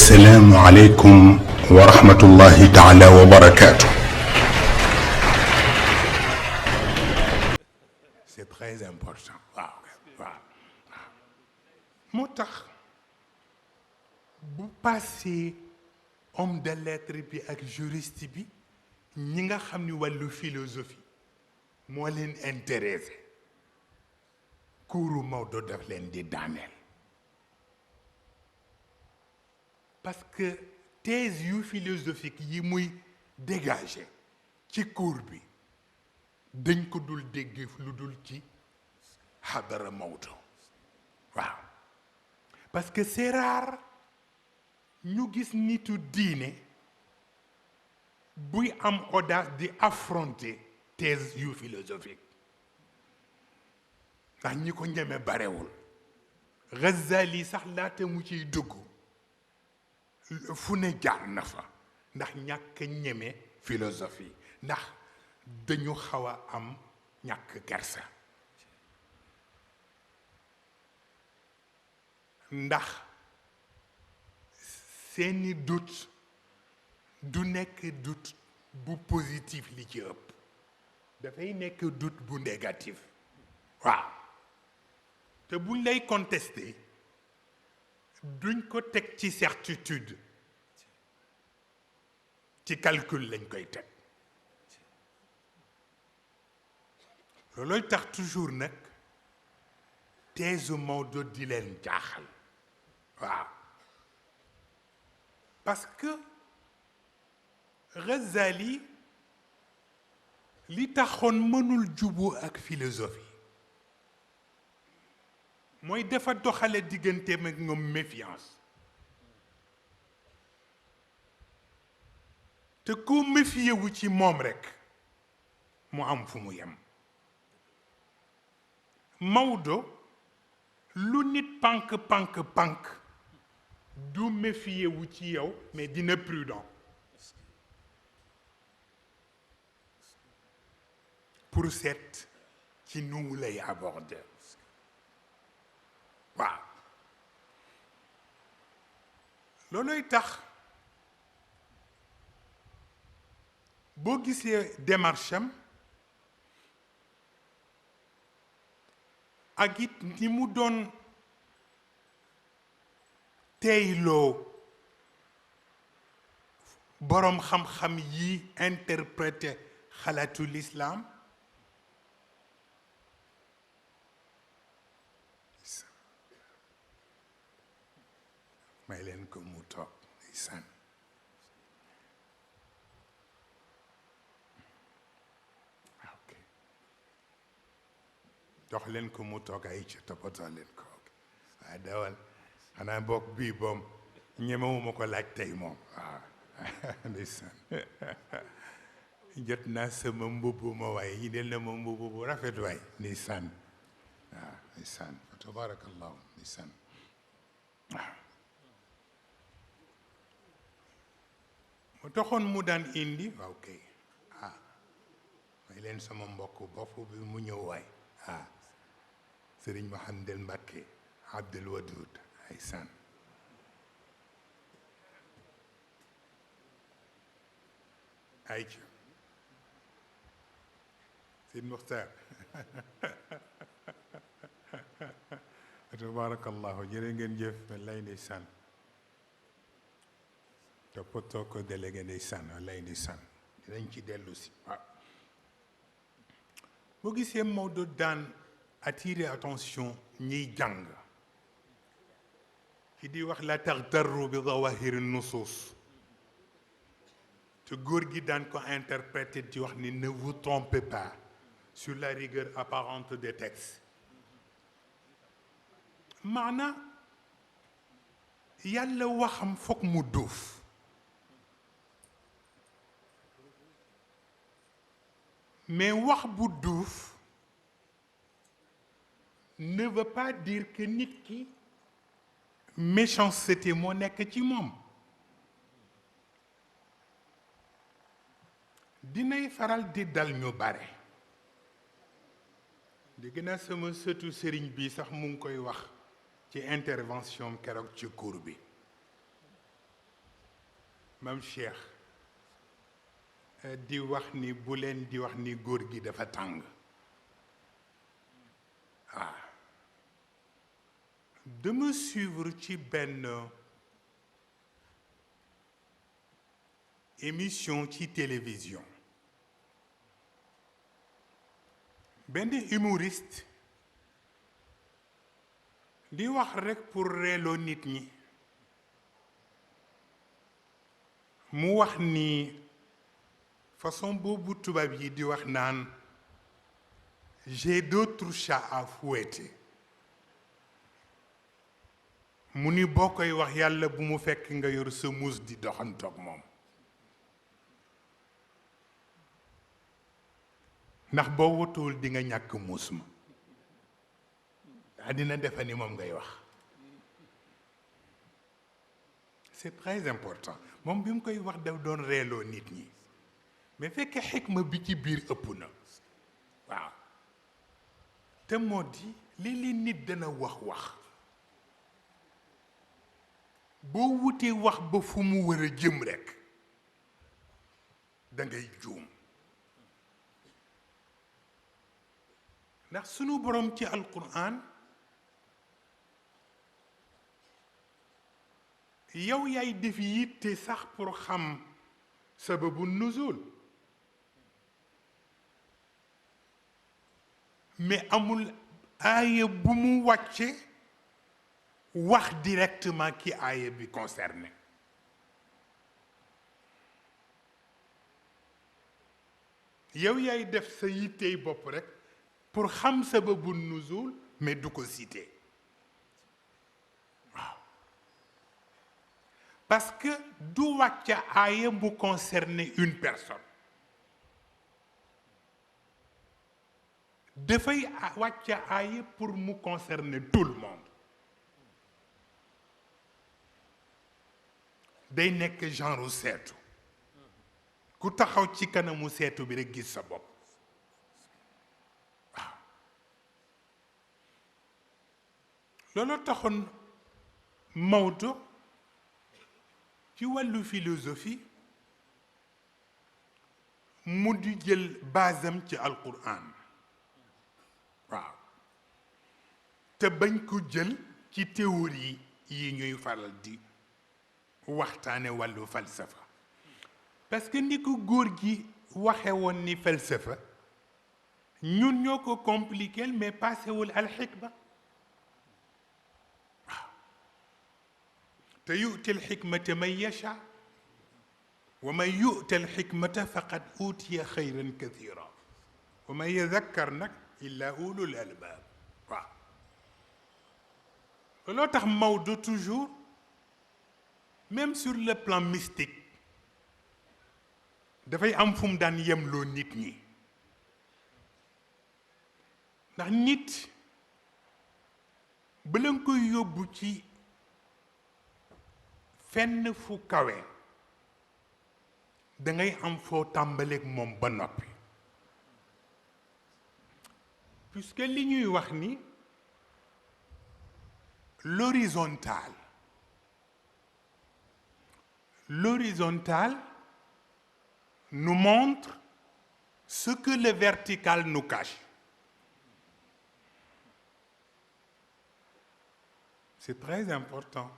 السلام عليكم ورحمة الله تعالى وبركاته. C'est très important. waaw moo tax bu passé homme de lettres bi ak juriste bi ñi nga xam ni wàllu philosophie moo leen intéressé kuuru Maodo daf leen di daaneel parce que thèse yu philosophique yi muy dégagé ci cours bi dañ ko dul dégg lu dul ci xadara Maodo waaw parce que c'est rare ñu gis nitu diine buy am audace di affronter thèse yu philosophique ndax ñi ko ñeme barewul Ghazali sax laata mu ciy dugg fu ne jaar na fa ndax ñàkk ñeme philosophie ndax dañu xaw a am ñàkk kersa ndax seeni doute du nekk doute bu positif li ci ëpp dafay nekk doute bu négatif waaw te buñ lay contester duñ ko teg ci certitude ci calcul lañ koy teg loolooy tax toujours nag thèse Maodo di leen jaaxal waaw parce que Ghazali li taxoon mënul juboo ak philosophie mooy dafa doxale digganteem ak ñoom méfiance te koo méfié wu ci moom rekk mu am fu mu yem Maodo lu nit pànk du méfié wu ci yow mais dina prudent pour seet ci nu mu lay aborder waaw loolooy tax boo gisee démarche am ak it ni mu doon teyloo boroom xam-xam yi interpréter xalaatu l'islam may leen ko mu toog ndeysaan ok jox leen ko mu toog ay ci toppatoo leen ko waaye dawal xanaa bokk bii boom ñemewuma ko laaj tey moom waaw ndeysaan jot naa sama mbubb ma waaye yi del na ma mbubb bu rafet waay ndeysaan waaw ndeysaan fa tabarakallahu ndeysaan waaw mu taxoon mu daan indi waaw kay may leen sama mbokk bopp bi mu ñëw waay Sëriñ Mouhamadel Mbacké Abdel Wadoud ay san ay ci Sëriñ Muxtaar tabarakallahu jërë ngeen jëf lay ndeysaan toppatoo ko délégué ndeysaan lay ndeysaan dinañ ci dellu si waaw boo gisee Maodo daan attirer attention ñiy jàng ci di wax la taxtarru bi zawahiri nusus te góor gi daan ko interpréter di wax ni ne vous trompez pas sur la rigueur apparente des textes maana yàlla waxam foog mu duuf mais wax bu duuf ne veut pas dire que nit ki méchanceté moo nekk ci moom dinay faral di dal ñu bare dégg naa sama sëtu sëriñ bi sax mu ngi koy wax ci intervention keroog ci cours bi mam Cheikh di wax ni bu leen di wax ni góor gi dafa tàng dama suivre ci benn émission ci télévision benn humoriste di wax rekk pour reeloo nit ñi mu wax ni façon boobu tubaab yi di wax naan j'ai d'autres chats à fouetter mu ni boo koy wax yàlla bu mu fekk nga yor sa muus di doxantoog moom ndax boo wutuwul di nga ñàkk muus ma dina defa ni moom ngay wax c'est très important moom bi mu koy wax daf doon reeloo nit ñi mais fekkee xikma bi ci biir ëpp na waaw te moo di li nit dana wax boo wutee wax ba fu mu war a jëm rekk da ngay juum ndax sunu borom ci alquran yow yaay def yitte sax pour xam sababu nuzul mais amul aaya bu mu wàcce wax directement ki aaya bi concerné yow yaay def sa yittey bopp rekk pour xam sababu nuzul mais du ko cité waaw parce que du wàcc aaya bu concerné une personne dafay wàcc aaya pour mu concerner tout le monde day nekk genre seetu ku taxaw ci kanamu seetu bi rekk gis sa bopp waaw loolu taxoon Maodo ci wàllu philosophie mu di jël basam ci alquran waaw te bañ ko jël ci théorie yi ñuy faral di waxtaane wàllu falsafa parce que ni ko góor gi waxe woon ni falsafa ñun ñoo ko compliqué mais passewul alxikma waaw te yu'ti alxikmata man yasha wa man yu'ta alxikmata faqad utiya xayran kathira wa man yadakkar nag illa ulul albaab waaw looloo tax Maodo toujours même sur le plan mystique dafay am fu mu daan yemloo nit ñi ndax nit bala nga koy yóbbu ci fenn fu kawe dangay am foo tàmbaleek moom ba noppi puisque li ñuy wax ni l'horizontal nous montre ce que le vertical nous cache. C'est très important.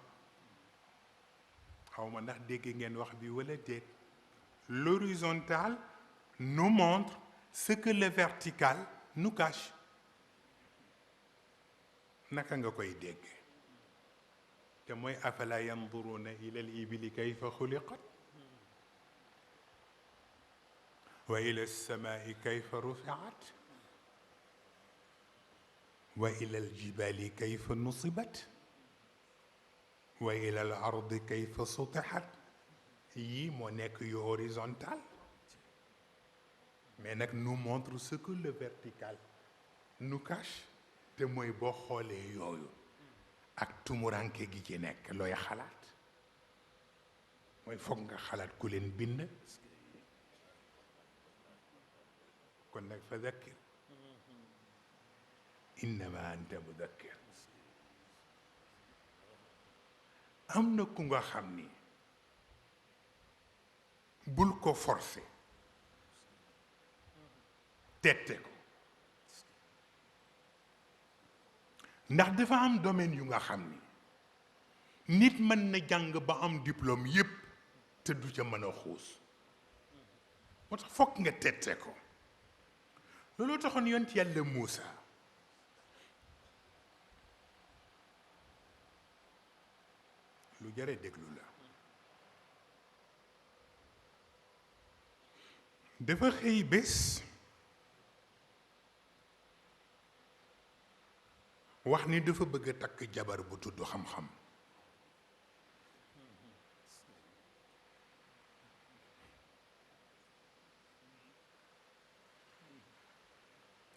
xawma ndax dégg ngeen wax bi walla déet. L'horizontal nous montre ce que le vertical nous cache. naka nga koy dégg te mooy afala yanzuruna ila al ibili kayfa xuliqat wa ila alsamai kayfa rufiat wa ila aljibali kayfa nusibat wa ila al ardi kayfa sutihat yii moo nekk yu horizontal mais nag nous montre ce que le vertical nous cache te mooy boo xoolee yooyu ak tumuranke gi ci nekk looy xalaat mooy foog nga xalaat ku leen bind kon nag fa zakkir innama anta mudakkir am na ku nga xam ni bul ko forcer tette ko ndax dafa am domaine yu nga xam ni nit mën na jàng ba am diplôme yépp te du ca mën a xuus moo tax fokk nga tette ko looloo taxoon yonent yàlla Muusa lu jare déglu la dafa xëy bés wax ni dafa bëgg a takk jabar bu tudd xam-xam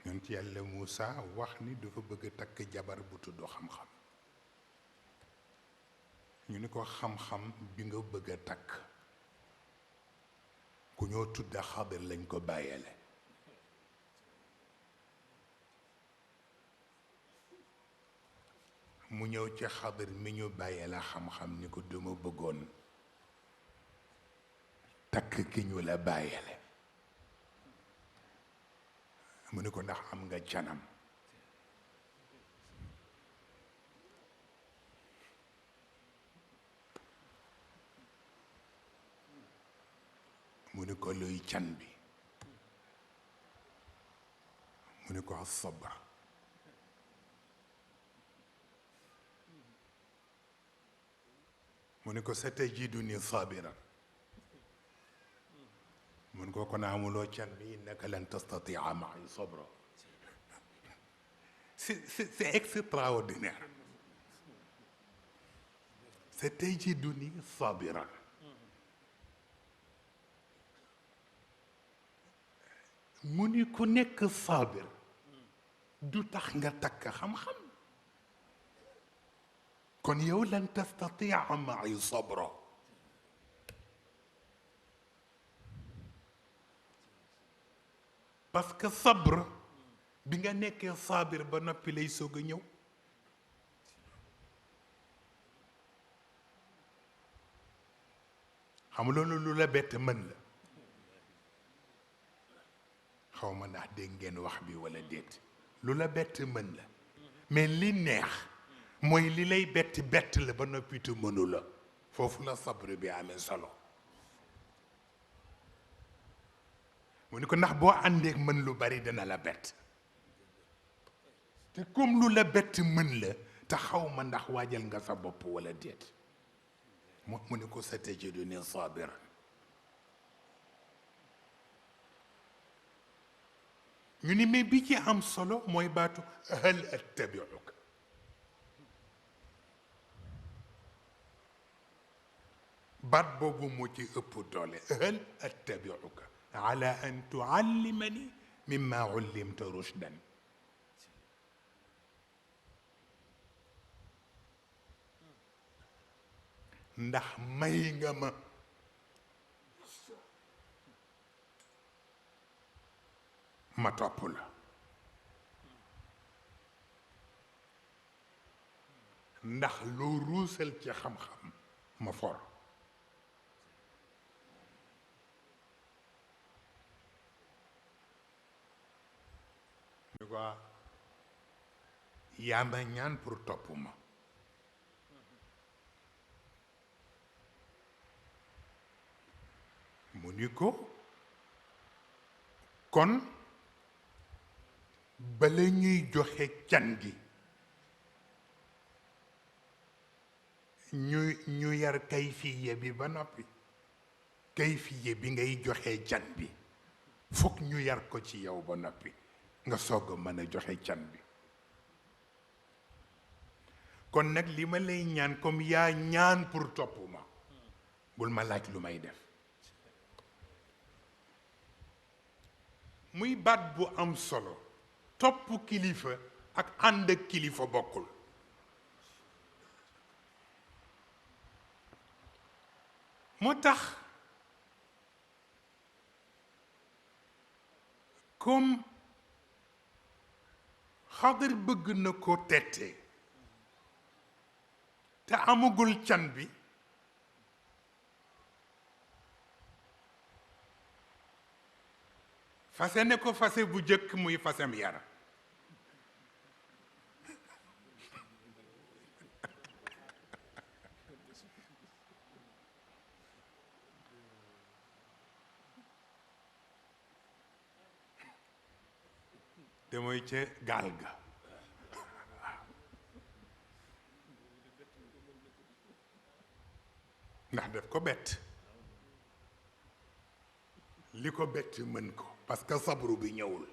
yonent yàlla Muusa wax ni dafa bëgg a takk jabar bu tudd xam-xam ñu ni ko xam-xam bi nga bëgg a takk ku ñoo tudda Xadir lañ ko bàyyele mu ñëw ci Xadir mi ñu bàyyee la xam-xam ni ko dama bëggoon takk ki ñu la bàyyele mu ni ko ndax am nga canam mu ni ko luy can bi mu ni ko as-sabr mu ni ko satajiduni sabiran mu ni ko kon amuloo can bi innaka lan tastatia ma'i sabra c'est extraordinaire satajiduni sabiran mu ni ku nekk sabir du tax nga takk xam-xam kon yow lan tastatia ma'i sabra parce que sabr bi nga nekkee sabir ba noppi lay soog a ñëw xam loolu lu la bett mën la xaw ma ndax dégg ngeen wax bi walla déet lu la bett mën la mais li neex mooy li lay bett la ba noppi te mënu la foofu la sabr bi amee solo mu ni ko ndax boo àndeek mën lu bari dina la bett te comme lu la bett mën la te xaw ma ndax waajal nga sa bopp walla déet mu ni ko satajiduni sabiran ñu ni mais bi ci am solo mooy baatu hal attabiuka baat boobu moo ci ëpp doole hal attabiuka ala an tuallimani mimma ullimta rushdan ndax may nga ma topp la ndax loo ruusal ci xam-xam ma for ñu ko yaa ma ñaan pour topp ma mu ni ko kon bala ñuy joxe can gi ñu yar kayfiye bi ba noppi kayfiye bi ngay joxe can bi fokk ñu yar ko ci yow ba noppi nga soog a mën a joxe can bi kon nag li ma lay ñaan comme yaa ñaan pour topp ma bul ma laaj lu may def muy baat bu am solo topp kilifa ak ànd ak kilifa bokkul moo tax comme Xadir bëgg na ko tette te amagul can bi fase ne ko fase bu jëkk muy fasem yar te mooy ca gaal ga ndax def ko bett li ko bett mën ko parce que sabru bi ñëwul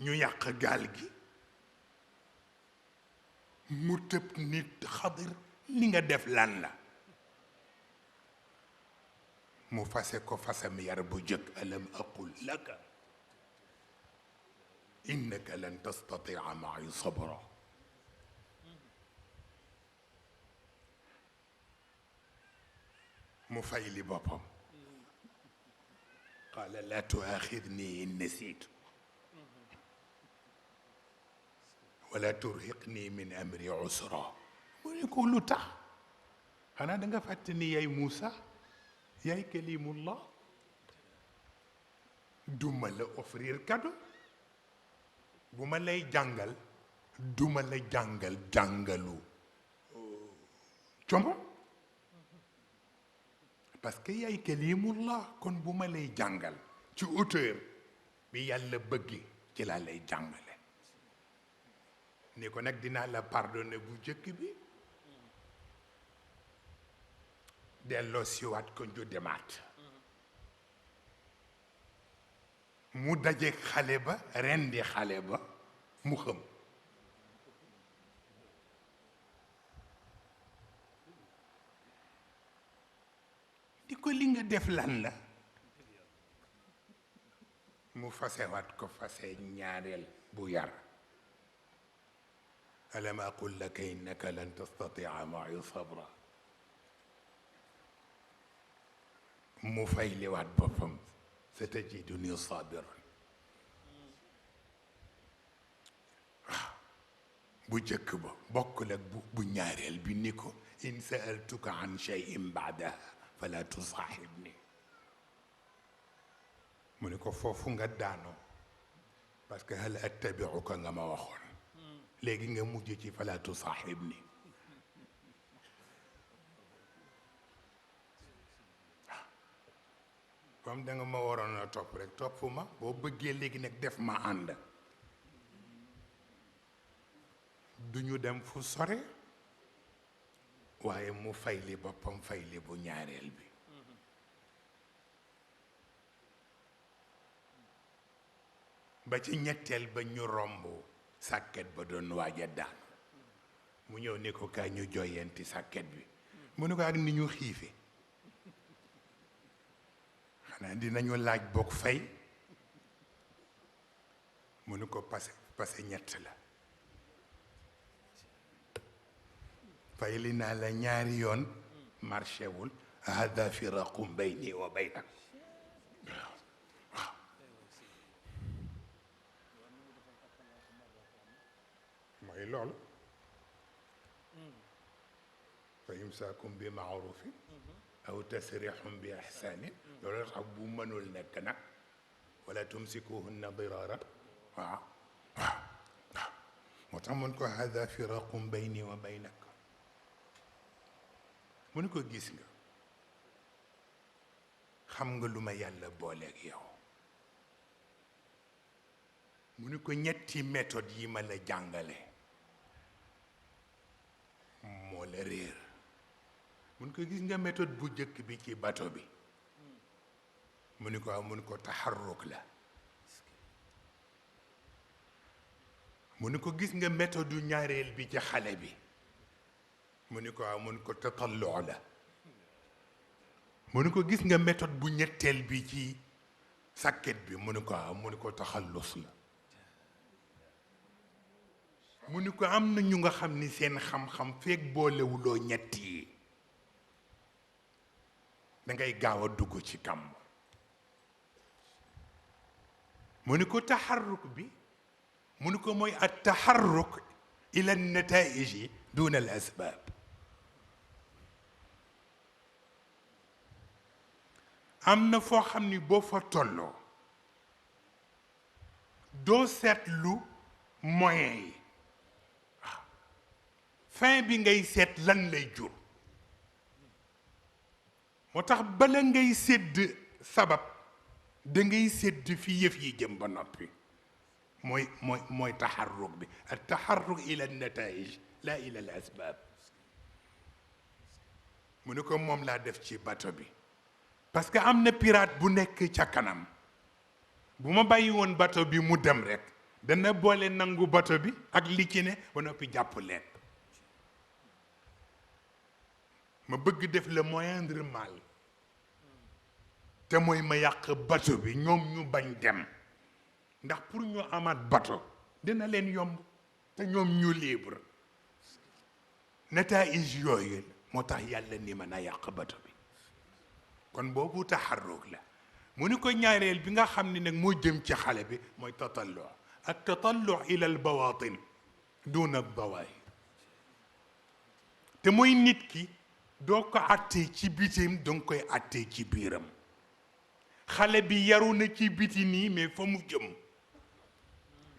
ñu yàq gaal gi mu tëb nit Xadir li nga def lan la mu fase ko fasam yar bu jëkk alam aqul laka innaka lan tastatia ma'i sabra mu fay li boppam qaala laa tuaaxidni in nasiitu wala turhiqni min amri usra mu ne ko lu tax xanaa da nga fàtte ni yaay Muusa yaay kalimullah duma la offrir cadeau bu ma lay jàngal duma la jàngal jàngalu como parce que yaay kalimullah kon bu ma lay jàngal ci auteur bi yàlla bëgg ci laa lay jàngale ni ko nag dinaa la pardonner bu jëkk bi delloo siwaat ko ñu demaat mu dajeek xale ba rendi xale ba mu xëm di ko li nga def lan la mu fasewaat ko fase ñaareel bu yar alam aqul laka innaka lan tastatia ma'i sabra mu fay liwaat boppam satajiduni sabiran waaw bu jëkk ba bokkul ak bu ñaareel bi ni ko in sa'altuka an shay'in ba'daha fala tusaaxibni mu ni ko foofu nga daanoo parce que hal attabi'uka nga ma waxoon léegi nga mujj ci fala tusaaxibni comme da nga ma waroon a topp rek topp ma boo bëggee léegi nag def ma ànd du ñu dem fu sore waaye mu fay li boppam fay li bu ñaareel bi ba ci ñetteel ba ñu romb sàkket ba doon waaj a daanu mu ñëw ni ko kaa ñu joyanti sàkket bi mu ne ko ak ni ñu xiife xanaa dinañu laaj bokk fay mu ne ko passé ñett la fay li naa la ñaari yoon marché wul hada firaqum bayni wa baynak waaw mooy loolu fa imsaakum bi maarufin aw tasrixum bi ihsaanin loolu tax bu mënul nekk nag wala tumsikuhunna dirara waaw waaw waaw moo tax mun ko hada firaqum bayni wa baynak mu ni ko gis nga xam nga lu ma yàlla booleeg yow mu ni ko ñetti méthode yi ma la jàngale moo la réer mu ni ko gis nga méthode bu jëkk bi ci bato bi mu ni ko waaw mu ni ko taxarruk la mu ni ko gis nga méthode yu ñaareel bi ci xale bi mu ni ko waaw mu ni ko tatallu la mu ni ko gis nga méthode bu ñetteel bi ci sàkket bi mu ni ko waaw mu ni ko taxallus la mu ni ko am na ñu nga xam ni seen xam-xam feek boolewuloo ñett yi dangay gaaw a dugg ci kàmm mu ni ko taxarruk bi mu ni ko mooy at taxarruk ila nataiji duna al asbab am na foo xam ni boo fa tolloo doo seetlu moyen yi fin bi ngay seet lan lay jur moo tax bala ngay sédd sabab da ngay sédd fi yëf yi jëm ba noppi mooy taxarruk bi al taxarruk ila nataij la ila al asbab mu ne ko moom laa def ci bato bi parce que am na pirate bu nekk ca kanam bu ma bàyyi woon bato bi mu dem rek dana boole nangu bato bi ak li ci ne ba noppi jàpp leen ma bëgg def le moindre mal te mooy ma yàq bato bi ñoom ñu bañ dem ndax pour ñu amaat bato dina leen yomb te ñoom ñu libre nataij yooyu moo tax yàlla ni mën a yàq bato bi kon boobu taxarruk la mu ni ko ñaareel bi nga xam ne nag moo jëm ci xale bi mooy tatallu ak tatallu ila al bawatin duna al dawahir te mooy nit ki doo ko attee ci bitim danga koy attee ci biiram xale bi yaru na ci biti nii mais fa mu jëm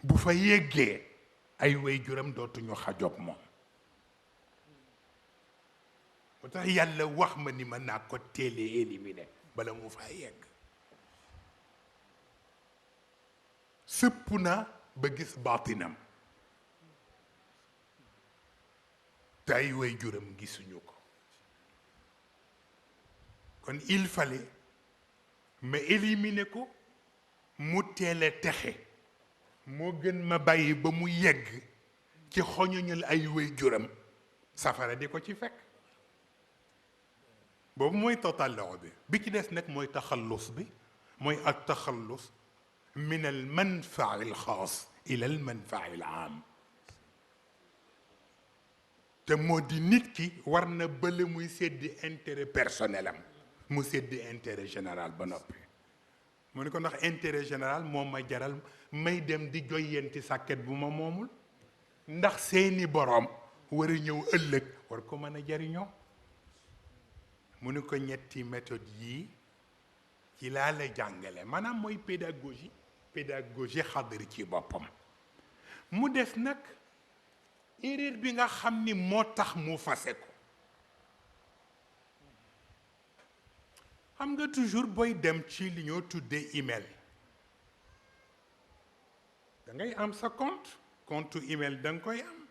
bu fa yeggee ay waajuram dootuñu xajoog moom moo tax yàlla wax ma ni ma naa ko teelee éliminer bala mu fa yegg sëpp na ba gis baatinam te ay waajuram gisuñu ko kon il fallait ma éliminer ko mu teel a texe moo gën ma bàyyi ba mu yegg ci xoñoñal ay waajuram safara di ko ci fekk boobu mooy tatallu bi ci des nag mooy taxallus bi mooy ak taxallus min al manfaa al xaas ila al manfaa al aam te moo di nit ki war na bële muy séddi intérêt personnel am mu séddi intérêt général ba noppi mu ne ko ndax intérêt général moom ma jaral may dem di joyanti sàkket bu ma moomul ndax seeni boroom war a ñëw ëllëg war ko mën a jariñoo mu ne ko ñetti méthode yii ci laa la jàngale maanaam mooy pédagogie xadir ci boppam mu des nag erreur bi nga xam ni moo tax mu fase ko xam nga toujours booy dem ci li ñoo tuddee email da ngay am sa compte email da nga koy am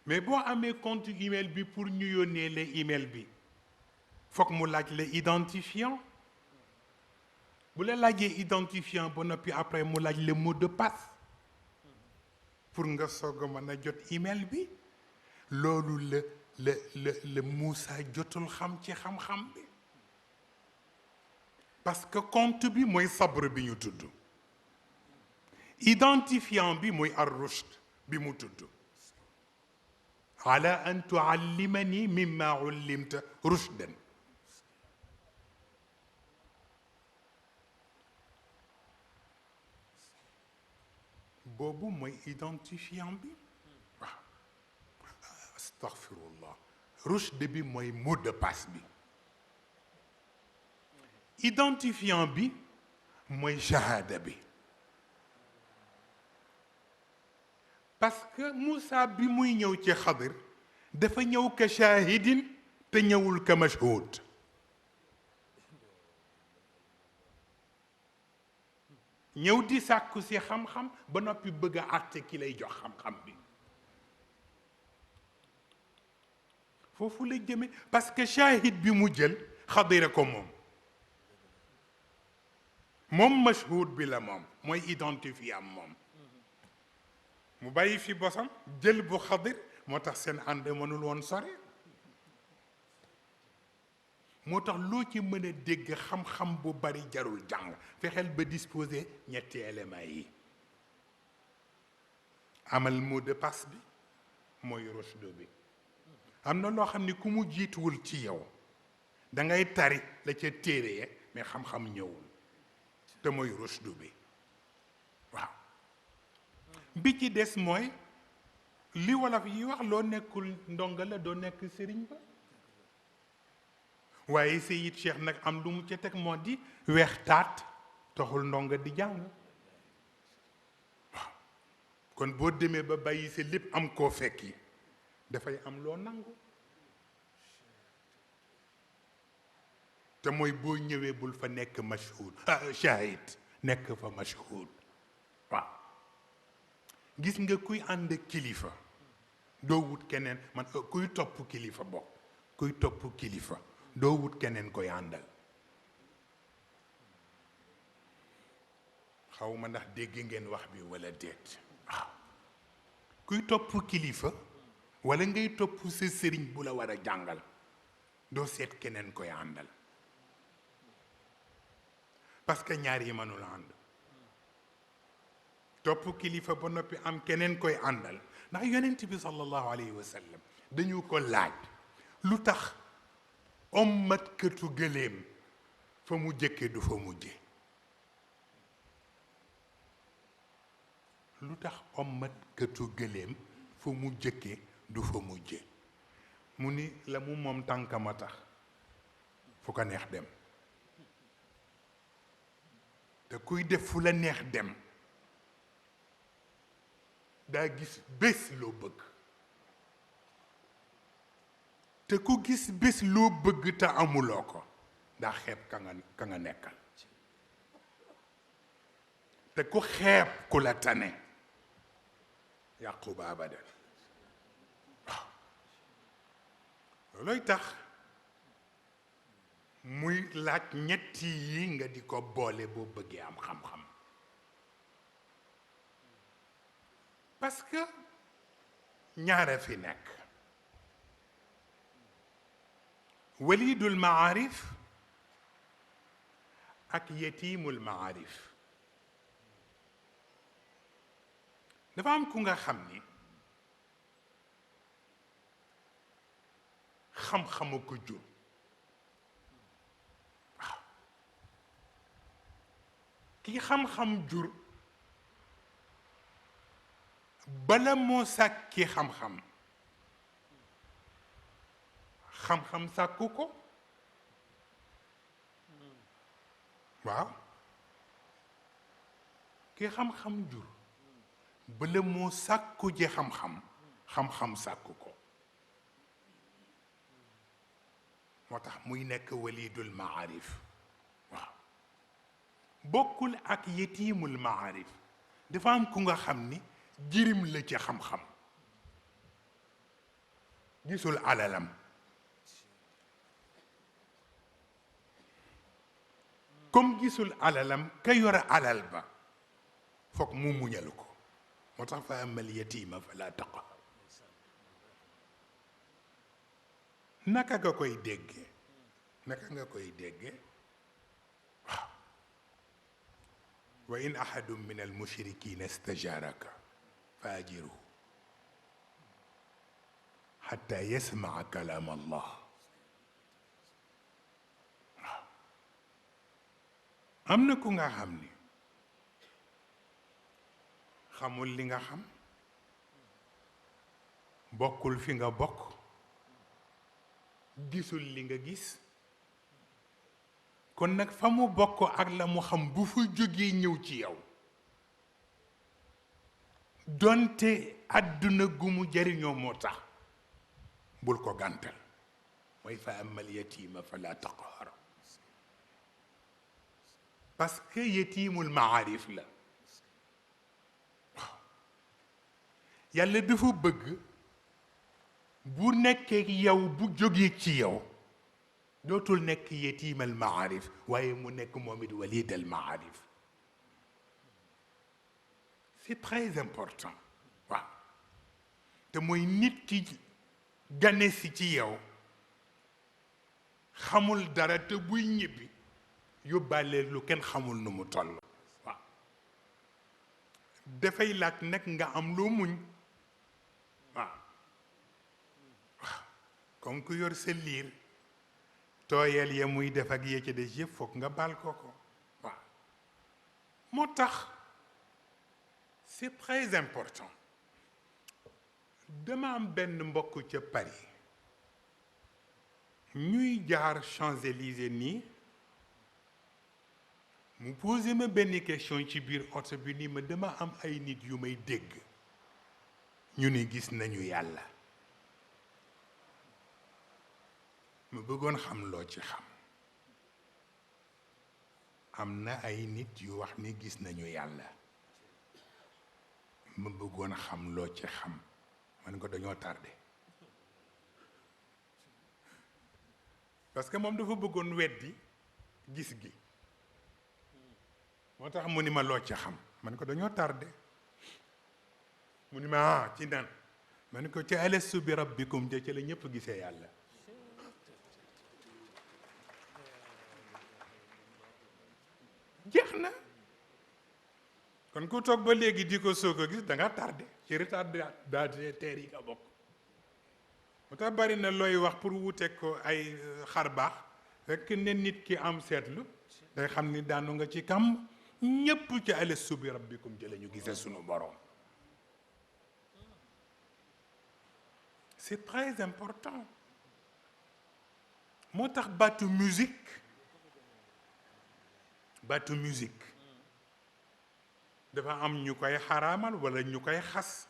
mais boo amee compte email bi pour ñu yónnee la email bi foog mu laaj la identifiant bu la laajee identifiant ba noppi après mu laaj le mot de passe pour nga soog a mën a jot email bi loolu la Moussa jotul xam ci xam-xam bi parce que compte bi mooy sabre bi ñu tudd identifiant bi mooy ar-rushd bi mu tudd ala an tuallimani mimma ullimta rushdan boobu mooy identifiant bi waaw astaghfirullah rushd bi mooy mot de passe bi identifiant bi mooy shahada bi parce que Moussa bi muy ñëw ci Xadir dafa ñëw ka shahidin te ñëwul ka mashhud ñëw di sàkku si xam-xam ba noppi bëgg a àtte ki lay jox xam-xam bi foofu la jëme parce que shahid bi mu jël Xadira ko moom mashhud bi la moom mooy identifié am moom mu bàyyi fi bosam jël bu Xadir moo tax seen ànd mënul woon sore moo tax loo ci mën a dégg xam-xam bu bari jarul jàng fexeel ba disposer ñetti éléments yi amal mot de passe bi mooy rushd bi am na loo xam ni ku mu jiituwul ci yow da ngay tari la ca téere ya mais xam-xam ñëwul te mooy rushd bi waaw bi ci des mooy li wolof yi wax loo nekkul ndonga la doo nekk sëriñ ba waaye Seyid Cheikh nag am lu mu ca teg moo di weex taat taxul ndongo di jàng. waaw kon boo demee ba bàyyi sa lépp am koo fekki dafay am loo nangu. te mooy boo ñëwee bul fa nekk mashhud shahid nekk fa mashhud. waaw gis nga kuy ànd kilifa doo wut keneen man kuy topp kilifa bokk kuy topp kilifa doo wut keneen koy àndal. xaw ma ndax dégg ngeen wax bi walla déet. waaw kuy topp kilifa walla ngay topp sa sëriñ bu la war a jàngal doo seet keneen koy àndal parce que ñaar yi mënul ànd. topp kilifa ba noppi am keneen koy àndal ndax yonent bi sallallahu alayhi wa sallam dañu ko laaj lu tax ommat këtu gëléem fa mu jëkke du fa mujje. lu tax ommat këtu gëléem fa mu jëkke du fa mujje. mu ni la mu moom tànkama tax fu ko neex dem te kuy def fu la neex dem daa gis bés loo bëgg te ku gis bés loo bëgg te amuloo ko daa xeeb ka nga nekkal te ku xeeb ku la tane yàqu ba abadan. waaw loolooy tax muy laaj ñetti yi nga di ko boole boo bëggee am xam-xam parce que ñaara fi nekk walidul maarif ak yetimul maarif. dafa am ku nga xam ni xam-xamu ko jur. waaw ki xam-xam jur bala moo sàkki xam-xam xam-xam sàkku ko. waaw ki xam-xam jur bala moo sàkku ji xam-xam xam-xam sàkku ko. moo tax muy nekk walidul maarif. waaw bokkul ak yetimul maarif. dafa am ku nga xam ni jirim la ci xam-xam gisul alalam comme gisul alalam ka yore alal ba foog mu muñal ko. moo tax fa amal yatima fala taqhar. naka nga koy déggee waaw wa in ahadun min al mushrikina istajaraka fa ajiruhu hatta yasmaa kalaam allah. waaw am na ku nga xam ni xamul li nga xam bokkul fi nga bokk gisul li nga gis kon nag fa mu bokk ak la mu xam bu fa jógee ñëw ci yow donte àdduna gu mu jariñoo moo tax bul ko gàntal. mooy fa amal yatima fala taqhar parce que yatimul maarif la. waaw yàlla dafa bëgg bu nekkee yow bu jógee ci yow dootul nekk yetiimal maarif waaye mu nekk moom it walidal maarif. c'est très important. waaw te mooy nit ki gane si ci yow xamul dara te buy ñibbi yóbbaale lu kenn xamul nu mu toll. waaw dafay laaj nag nga am loo muñ. waaw waaw comme ku yor sa liir tooyal ya muy def ak yee ci des yëpp foog nga baal ko ko. waaw moo tax c'est très important. dama am benn mbokk ca Paris ñuy jaar Champs-Élysées nii mu posé ma benn question ci biir oto bi ni ma dama am ay nit yu may dégg ñu ni gis nañu yàlla ma bëggoon xam loo ci xam am na ay nit yu wax ni gis nañu yàlla ma bëggoon xam loo ci xam man ko dañoo tardé parce que moom dafa bëggoon weddi gis gi moo tax mu ni ma loo ci xam man ko dañoo tardé mu ni ma ci nan man ko ci alastu bi rabbikum ja ci la ñëpp gisee yàlla jeex na kon ku toog ba léegi di ko soog a gis da nga tardé ci retardataire yi nga bokk moo tax bari na looy wax pour wuteeg ko ay xar baax fekk ne nit ki am seetlu day xam ni daanu nga ci kam ñépp ci alastu bi rabbikum jële ñu gisee sunu borom c'est très important moo tax baatu musique dafa am ñu koy xaraamal walla ñu koy xas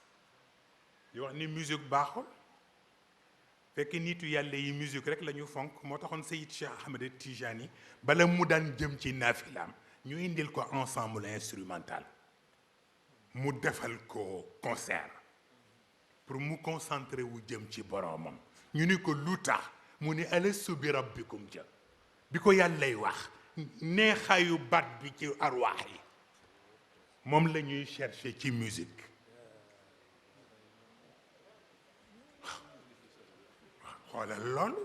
di wax ni musique baaxul fekk nitu yàlla yi musique rek la ñu fonk moo taxoon Seyid Cheikh Ahmed Tijani bala mu daan jëm ci naafilaam ñu indil ko ensemble instrumental mu defal ko concert pour mu concentrer wu jëm ci boroomam ñu ni ko lu tax mu ni alastu bi rabbikum ja bi ko yàllay wax neexaayu baat bi ci arwaax yi moom la ñuy chercher ci musique xoolal loolu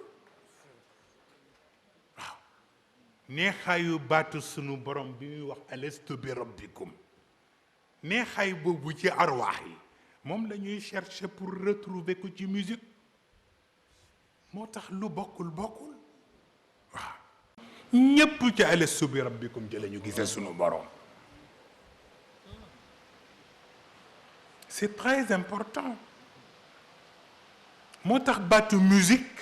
waaw neexaayu baatu sunu borom bi muy wax alastu bi rabbikum neexaay boobu ci arwaax yi moom la ñuy chercher pour retrouver ko ci musique moo tax lu bokkul waaw ñépp ci alastu bi rabbikum ci la ñu gisee sunu borom c'est très important moo tax baatu musique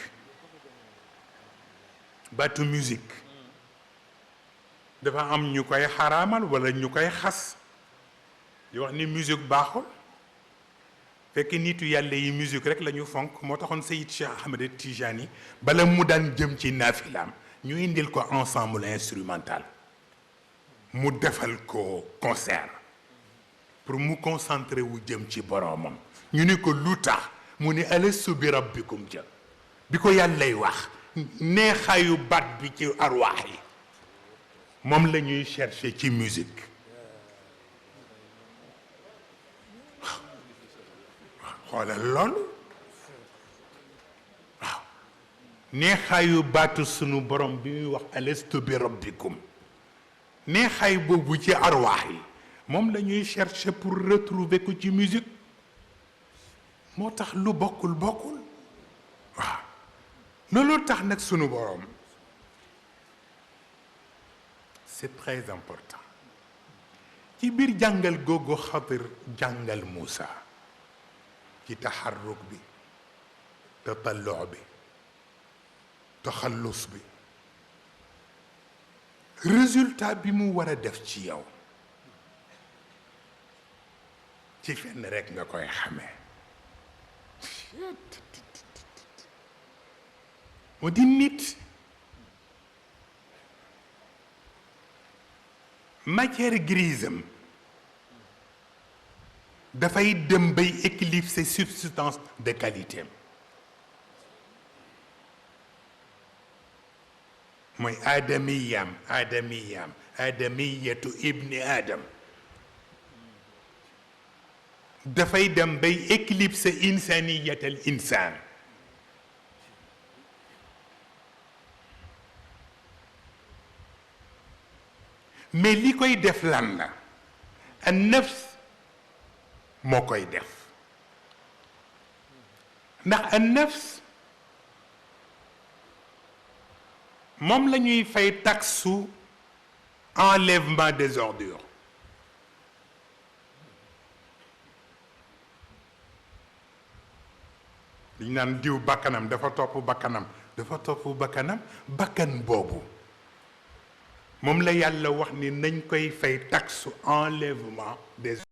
dafa am ñu koy xaraamal walla ñu koy xas di wax ni musique baaxul fekk nitu yàlla yi musique rek la ñu fonk moo taxoon Seyid Cheikh Ahmed Tijani bala mu daan jëm ci naafilaam ñu indil ko ensemble instrumental mu defal ko concert pour mu concentrer wu jëm ci boroomam ñu ni ko lu tax mu ni alastu bi rabbikum ja bi ko yàllay wax neexaayu baat bi ci arwaax yi moom la ñuy chercher ci musique xoolal loolu waaw neexaayu baatu sunu borom bi muy wax alastu bi rabbikum neexaay boobu ci arwaax yi moom la ñuy chercher pour retrouver ko ci musique moo tax lu bokkul waaw loolu tax nag sunu borom c'est très important ci biir jàngal googu Xadir jàngal Muusa ci taxarruk bi tatallux bi taxallus bi résultat bi mu war a def ci yow ci fenn rekk nga koy xamee moo di nit matière grise am dafay dem bay éclipser substance de qualité am mooy aadamiyatu ibni adam dafay dem bay éclipser insaniyatal insaan mais li koy def lan la an nafs moo koy def ndax an nafs moom la ñuy fay taxu enlèvement des ordures li ñu naan diw bakkanam dafa topp bakkanam dafa topp bakkanam bakkan boobu moom la yàlla wax ni nañ koy fay taxe enlèvement des